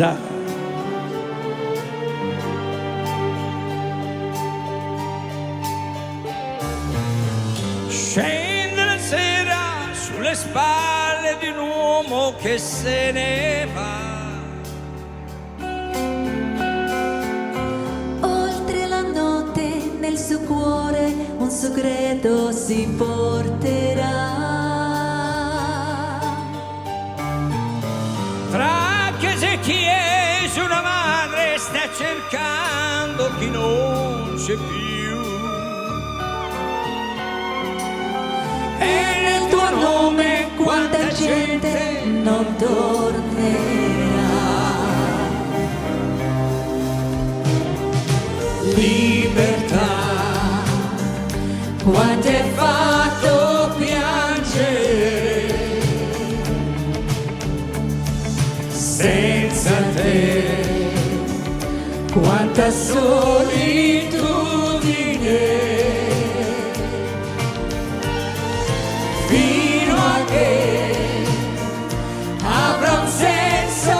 Zara. Scende la sera sulle spalle di un uomo che se ne va. Oltre la notte nel suo cuore un segreto si porterà. Tra chiese e chiese una madre sta cercando chi non c'è più. E nel tuo nome quanta gente non tornerà. Libertà, Quanto è fatto piangere senza te, quanta solitudine, fino a che avrà un senso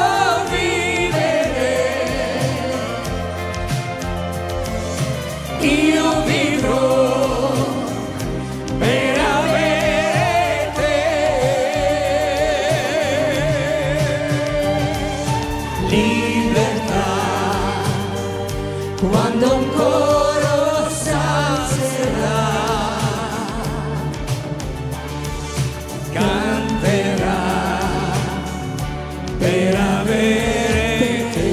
vivere. io vivrò per avere te. Libertà, Quando un coro s'alzerà, canterà per avere te.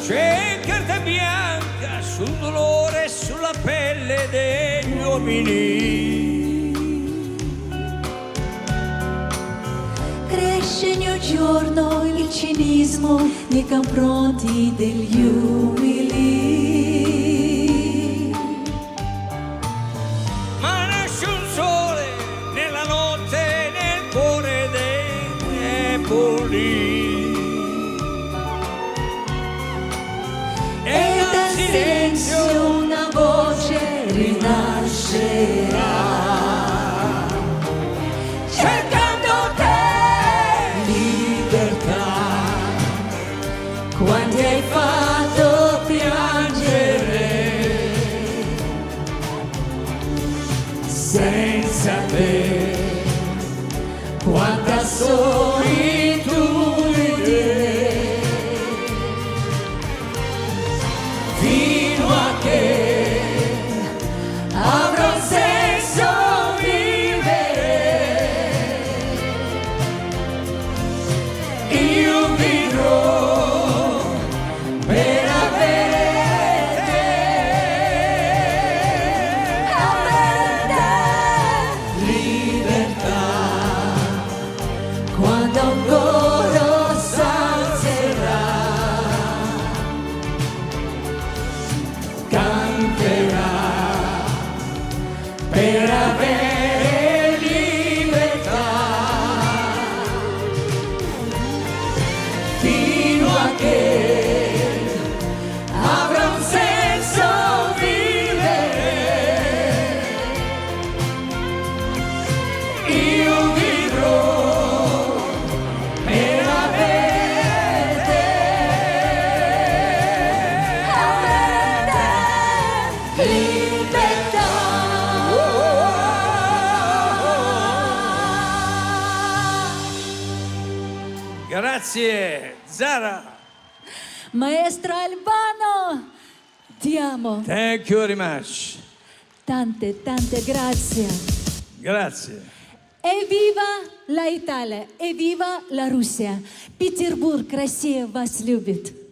C'è carta bianca sul dolore e sulla pelle degli uomini. cresce ogni giorno il cinismo nei confronti degli umili. Ma nasce un sole nella notte nel cuore dei deboli. E dal silenzio una voce rinascerà, cercando te. Libertà, Quanti hai fatto piangere senza te, quanta solitudine, fino a che avrà un senso vivere. io vivrò per avere te. Libertà, Quando un coro s'alzerà, canterà per avere libertà, fino a che avrà un senso vivere. Io vivrò per avere te. libertà. Grazie Zara. Maestro Albano, ti amo. Thank you very much. Tante, tante grazie. Grazie. Evviva la Italia, evviva la Russia. Петербург, Россия вас любит.